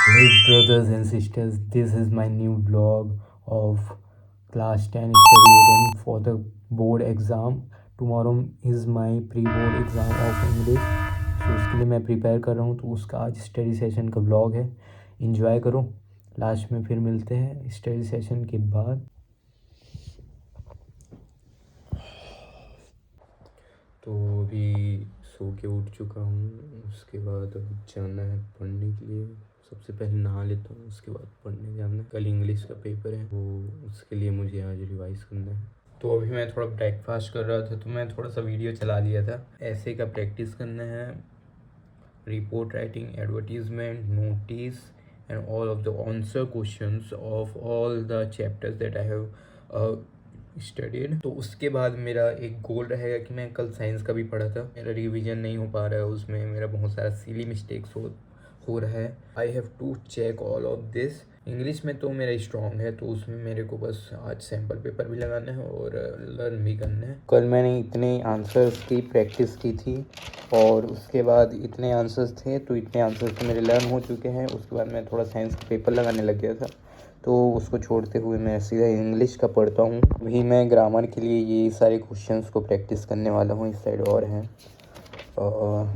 Hey brothers and sisters, this is my new vlog of class 10 study routine for the board exam. Tomorrow is my pre-board exam of English. So उसके लिए मैं prepare कर रहा हूँ, तो उसका आज स्टडी सेशन का व्लॉग है. इंजॉय करो. लास्ट में फिर मिलते हैं स्टडी सेशन के बाद. तो अभी सो के उठ चुका हूँ. उसके बाद अब जाना है पढ़ने के लिए. सबसे पहले नहा लेता हूँ, उसके बाद पढ़ने जाना है. कल इंग्लिश का पेपर है, वो उसके लिए मुझे आज रिवाइज करना है. तो अभी मैं थोड़ा ब्रेकफास्ट कर रहा था, तो मैं थोड़ा सा वीडियो चला लिया था. ऐसे का प्रैक्टिस करना है. Report writing, advertisement, notice and all of the answer questions of all the chapters that I have studied. तो उसके बाद मेरा एक गोल रहेगा कि मैं कल साइंस का भी पढ़ा था, मेरा रिवीजन नहीं हो पा रहा है, उसमें मेरा बहुत सारा सिली मिस्टेक्स हो रहा है. I have to check all of this. English में तो मेरा स्ट्रॉन्ग है, तो उसमें मेरे को बस आज सैम्पल पेपर भी लगाना है और लर्न भी करना है. कल मैंने इतने आंसर्स की प्रैक्टिस की थी और उसके बाद इतने आंसर्स थे, तो इतने आंसर्स तो मेरे लर्न हो चुके हैं. उसके बाद मैं थोड़ा साइंस का पेपर लगाने लग गया था, तो उसको छोड़ते हुए मैं सीधा इंग्लिश का पढ़ता हूँ. अभी मैं ग्रामर के लिए ये सारे क्वेश्चंस को प्रैक्टिस करने वाला हूँ. इस साइड और हैं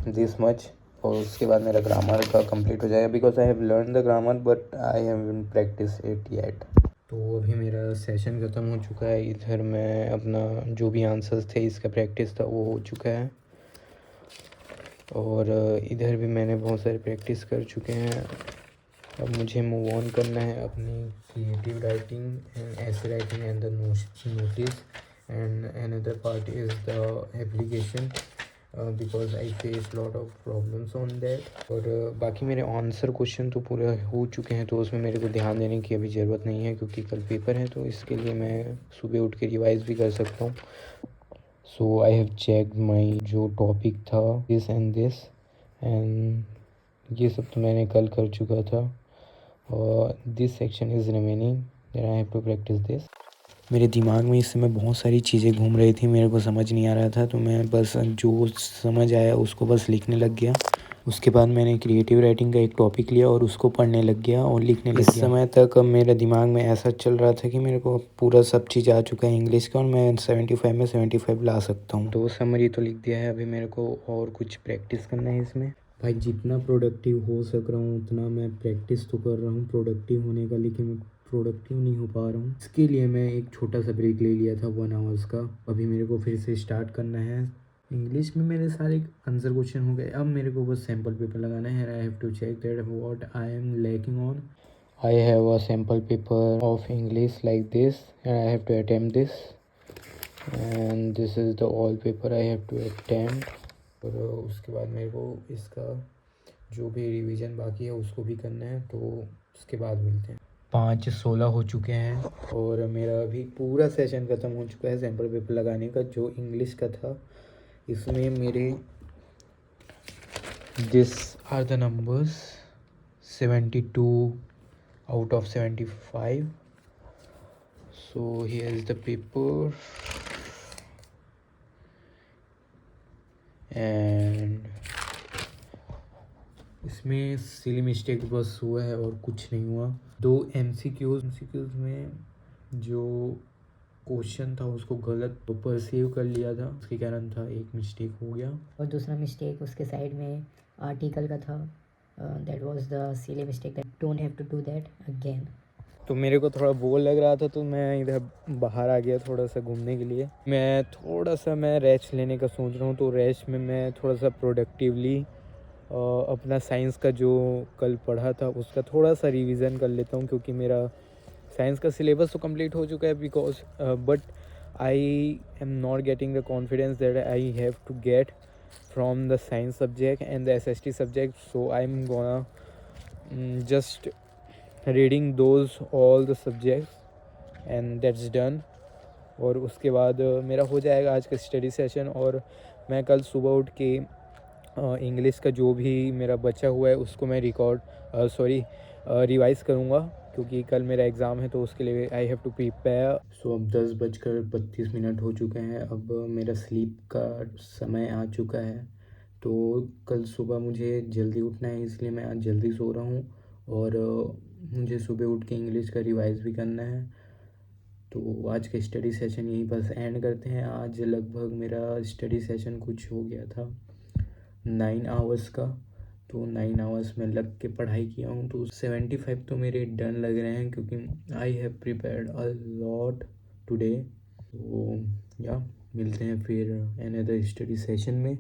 दिस मच, और उसके बाद मेरा ग्रामर का कंप्लीट हो जाएगा. Because I have learn the grammar but I have practice it yet. तो अभी मेरा सेशन ख़त्म हो चुका है. इधर मैं अपना जो भी आंसर्स थे इसका प्रैक्टिस था वो हो चुका है, और इधर भी मैंने बहुत सारे प्रैक्टिस कर चुके हैं. अब मुझे मूव ऑन करना है अपनी क्रिएटिव राइटिंग एंड ऐसे writing and the notice. And another part is the application, because I face lot of problems on that. और बाकी मेरे आंसर क्वेश्चन तो पूरे हो चुके हैं, तो उसमें मेरे को ध्यान देने की अभी ज़रूरत नहीं है, क्योंकि कल पेपर है. तो इसके लिए मैं सुबह उठ के रिवाइज़ भी कर सकता हूँ. सो आई हैव चेक माई जो टॉपिक था दिस एंड दिस, एंड ये सब तो मैंने कल कर चुका था. और this section is remaining that I have to practise this. मेरे दिमाग में इस समय बहुत सारी चीज़ें घूम रही थी, मेरे को समझ नहीं आ रहा था, तो मैं बस जो समझ आया उसको बस लिखने लग गया. उसके बाद मैंने क्रिएटिव राइटिंग का एक टॉपिक लिया और उसको पढ़ने लग गया और लिखने लग गया. इस समय तक मेरे दिमाग में ऐसा चल रहा था कि मेरे को पूरा सब चीज़ आ चुका है इंग्लिश का, और मैं 75 में 75 ला सकता हूँ. तो समरी तो लिख दिया है. अभी मेरे को और कुछ प्रैक्टिस करना है इसमें. भाई जितना प्रोडक्टिव हो सक रहा हूँ उतना मैं प्रैक्टिस तो कर रहा हूँ प्रोडक्टिव होने का, लेकिन मैं प्रोडक्टिव नहीं हो पा रहा हूँ. इसके लिए मैं एक छोटा सा ब्रेक ले लिया था 1 आवर्स का. अभी मेरे को फिर से स्टार्ट करना है. इंग्लिश में मेरे सारे आंसर क्वेश्चन हो गए. अब मेरे को बस सैम्पल पेपर लगाना है. I have to check that what I am lacking on. I have a sample paper of English like this and I have to attempt this, and this is the all paper I have to attempt. और उसके बाद मेरे को इसका जो भी revision बाकी है उसको भी करना है. तो उसके बाद मिलते हैं. 5:16 हो चुके हैं और मेरा अभी पूरा सेशन ख़त्म हो चुका है सैम्पल पेपर लगाने का जो इंग्लिश का था. इसमें मेरे this are the numbers 72 out of 75. So here is the paper and इसमें सिली मिस्टेक बस हुआ है और कुछ नहीं हुआ. 2 एमसीक्यूज़ में जो क्वेश्चन था उसको गलत परसीव कर लिया था, उसके कारण था एक मिस्टेक हो गया. और दूसरा मिस्टेक उसके साइड में आर्टिकल का था. That was the silly mistake. That don't have to do that again. तो मेरे को थोड़ा बोर लग रहा था, तो मैं इधर बाहर आ गया थोड़ा सा घूमने के लिए. मैं रेस्ट लेने का सोच रहा हूँ. तो रेस्ट में मैं थोड़ा सा प्रोडक्टिवली अपना साइंस का जो कल पढ़ा था उसका थोड़ा सा रिवीजन कर लेता हूँ, क्योंकि मेरा साइंस का सिलेबस तो कंप्लीट हो चुका है. Because but I am not getting the confidence that I have to get from the science subject and the SST subject. So I am gonna just reading those all the subjects and that's done. और उसके बाद मेरा हो जाएगा आज का study session, और मैं कल सुबह उठ के इंग्लिश का जो भी मेरा बचा हुआ है उसको मैं रिवाइज़ करूँगा, क्योंकि कल मेरा एग्ज़ाम है, तो उसके लिए आई हैव टू प्रिपेयर. सो अब 10:32 हो चुके हैं. अब मेरा स्लीप का समय आ चुका है, तो कल सुबह मुझे जल्दी उठना है, इसलिए मैं आज जल्दी सो रहा हूँ. और मुझे सुबह उठ के इंग्लिश का रिवाइज़ भी करना है। तो आज का स्टडी सेशन यहीं पर एंड करते हैं। आज लगभग मेरा स्टडी सेशन कुछ हो गया था 9 आवर्स का। तो 9 आवर्स में लग के पढ़ाई किया हूँ, तो 75 तो मेरे डन लग रहे हैं, क्योंकि I have prepared a lot today. तो या मिलते हैं फिर अनदर स्टडी सेशन में।